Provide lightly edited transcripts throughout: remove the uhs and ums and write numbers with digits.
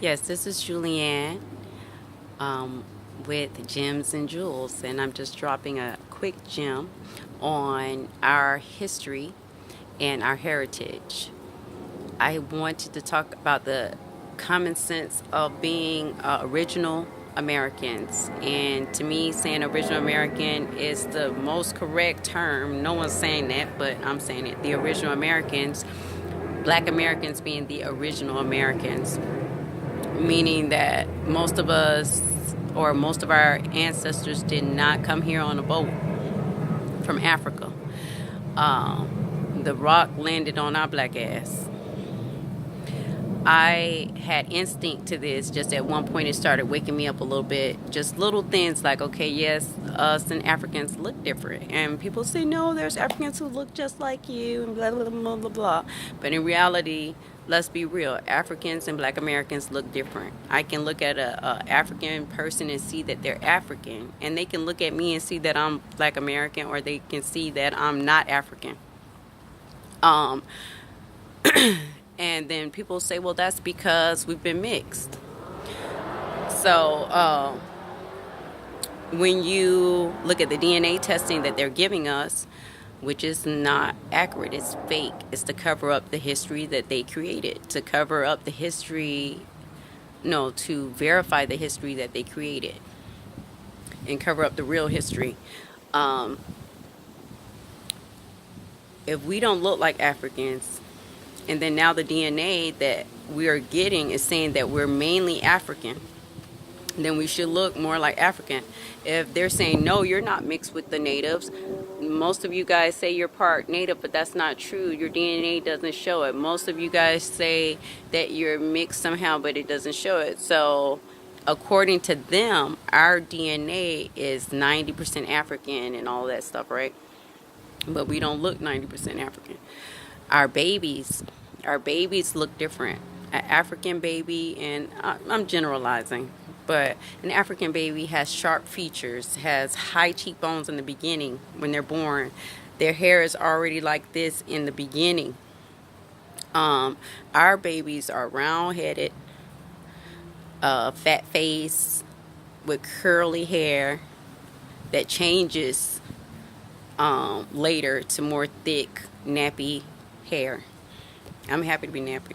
Yes, this is Julianne um, with Gems and Jules, and I'm just dropping a quick gem on our history and our heritage. I wanted to talk about the common sense of being original Americans. And to me, saying original American is the most correct term. No one's saying that, but I'm saying it. The original Americans, Black Americans being the original Americans, meaning that most of us or most of our ancestors did not come here on a boat from Africa. The rock landed on our black ass. I had instinct to this. Just at one point, it started waking me up a little bit. Just little things like, okay, yes, us and Africans look different. And people say, no, there's Africans who look just like you, and blah, blah, blah, blah, blah. But in reality, let's be real. Africans and Black Americans look different. I can look at a African person and see that they're African. And they can look at me and see that I'm Black American, or they can see that I'm not African. Um, and then people say, well, that's because we've been mixed. So when you look at the DNA testing that they're giving us, which is not accurate, it's fake. It's to cover up the history that they created, to cover up the history, no, to verify the history that they created and cover up the real history. Um, if we don't look like Africans, and then now the DNA that we are getting is saying that we're mainly African, then we should look more like African. If they're saying, no, you're not mixed with the natives, most of you guys say you're part native, but that's not true. Your DNA doesn't show it. Most of you guys say that you're mixed somehow, but it doesn't show it. So according to them, our DNA is 90% African and all that stuff, right? But we don't look 90% African. Our babies, our babies look different. An African baby, and I'm generalizing, but an African baby has sharp features, has high cheekbones in the beginning when they're born. Their hair is already like this in the beginning. Our babies are round-headed, fat face, with curly hair that changes later to more thick, nappy hair. I'm happy to be nappy.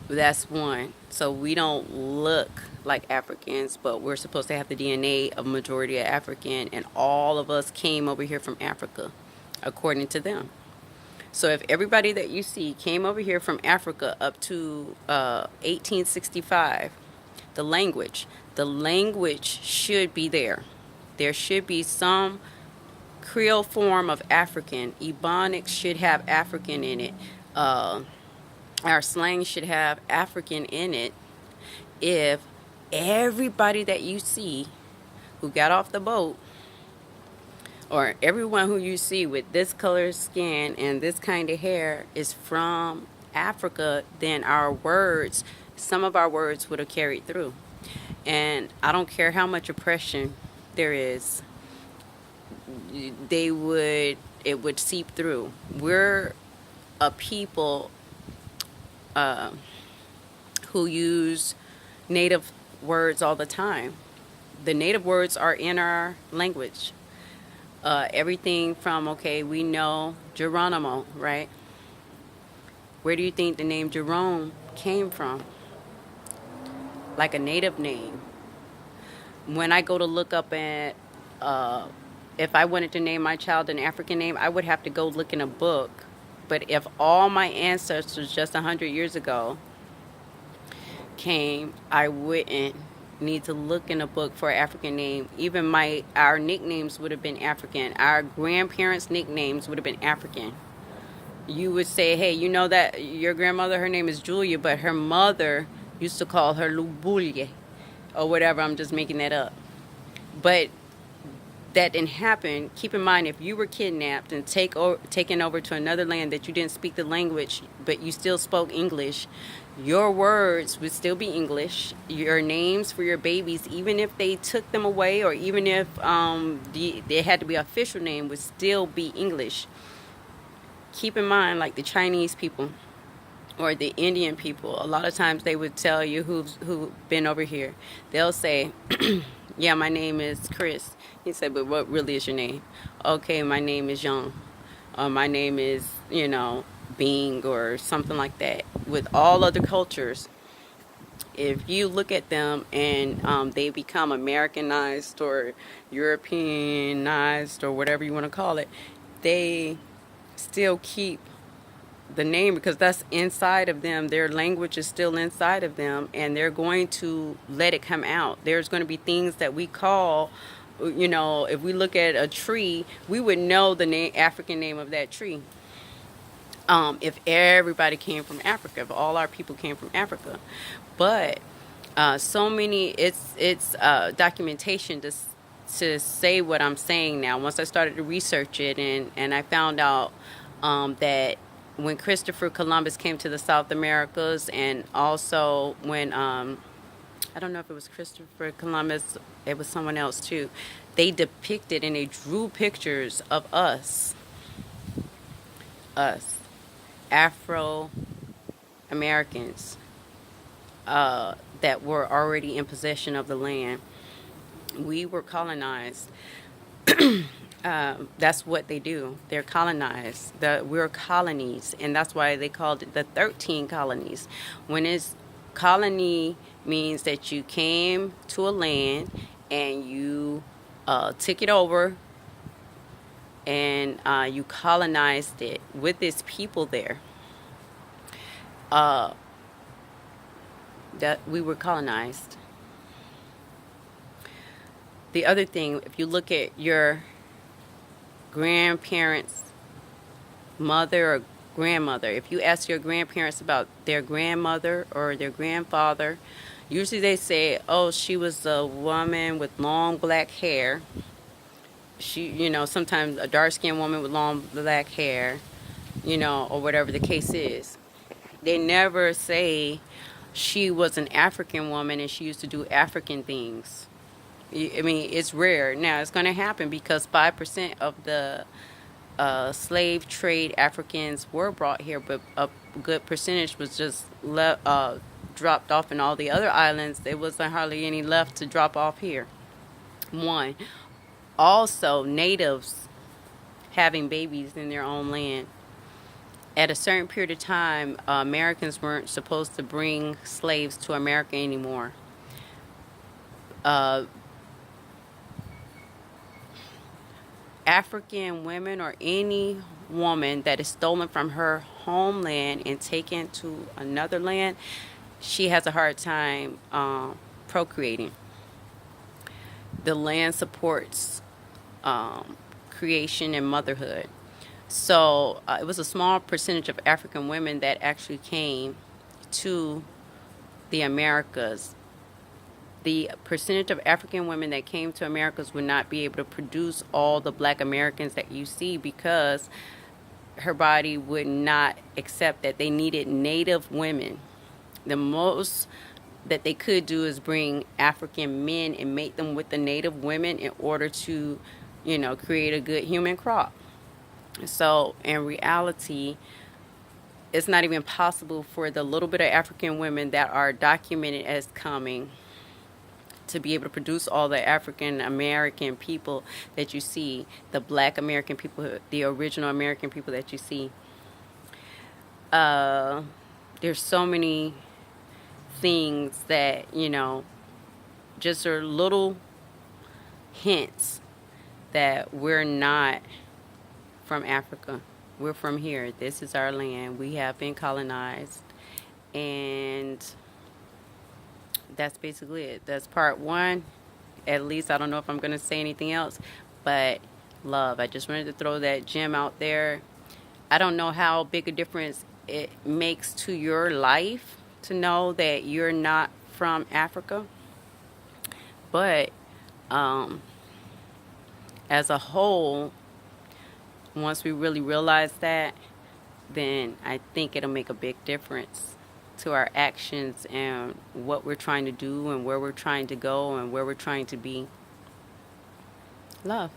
That's one. So we don't look like Africans, but we're supposed to have the DNA of majority of African, and all of us came over here from Africa, according to them. So if everybody that you see came over here from Africa up to 1865, the language should be there. There should be some Creole form of African. Ebonics should have African in it. Our slang should have African in it. If everybody that you see who got off the boat, or everyone who you see with this color skin and this kind of hair is from Africa, then our words, some of our words would have carried through. And I don't care how much oppression there is, it would seep through. We're a people who use native words all the time. The native words are in our language. Everything from, okay, we know Geronimo, right? Where do you think the name Jerome came from? Like a native name. When I go to look up at, if I wanted to name my child an African name, I would have to go look in a book. But if all my ancestors just 100 years ago came, I wouldn't need to look in a book for an African name. Even our nicknames would have been African. Our grandparents' nicknames would have been African. You would say, hey, you know that your grandmother, her name is Julia, but her mother used to call her Lubulie or whatever. I'm just making that up. But that didn't happen. Keep in mind, if you were kidnapped and taken over to another land that you didn't speak the language, but you still spoke English, your words would still be English. Your names for your babies, even if they took them away, or even if they had to be an official name, would still be English. Keep in mind, like the Chinese people, or the Indian people, a lot of times they would tell you who've been over here. They'll say, "Yeah, my name is Chris." He said, "But what really is your name?" "Okay, my name is Young. My name is, Bing," or something like that. With all other cultures, if you look at them and they become Americanized or Europeanized or whatever you want to call it, they still keep the name because that's inside of them. Their language is still inside of them, and they're going to let it come out. There's going to be things that we call, if we look at a tree, we would know the African name of that tree. If everybody came from Africa, if all our people came from Africa, but so many, it's documentation to say what I'm saying now. Once I started to research it, and I found out that when Christopher Columbus came to the South Americas, and also when I don't know if it was Christopher Columbus, it was someone else too, they depicted and they drew pictures of us Afro Americans that were already in possession of the land. We were colonized. That's what they do. They're colonized. We're colonies, and that's why they called it the 13 colonies. When it's colony means that you came to a land and you took it over and you colonized it with its people there. That we were colonized. The other thing, if you look at your grandparents' mother or grandmother, if you ask your grandparents about their grandmother or their grandfather, usually they say, "Oh, she was a woman with long black hair." Sometimes a dark-skinned woman with long black hair, or whatever the case is. They never say she was an African woman and she used to do African things. I mean, it's rare. Now, it's going to happen because 5% of the slave trade Africans were brought here, but a good percentage was just dropped off in all the other islands. There wasn't hardly any left to drop off here. One. Also, natives having babies in their own land. At a certain period of time, Americans weren't supposed to bring slaves to America anymore. African women or any woman that is stolen from her homeland and taken to another land, she has a hard time procreating. The land supports creation and motherhood. So it was a small percentage of African women that actually came to the Americas. The percentage of African women that came to Americas would not be able to produce all the black Americans that you see because her body would not accept that. They needed native women. The most that they could do is bring African men and mate them with the native women in order to, create a good human crop. So in reality, it's not even possible for the little bit of African women that are documented as coming to be able to produce all the African American people that you see, the black American people, the original American people that you see. There's so many things that, just are little hints that we're not from Africa. We're from here. This is our land. We have been colonized. And that's basically it. That's part one. At least I don't know if I'm going to say anything else. But love. I just wanted to throw that gem out there. I don't know how big a difference it makes to your life to know that you're not from Africa. But as a whole, once we really realize that, then I think it'll make a big difference to our actions and what we're trying to do and where we're trying to go and where we're trying to be. Love.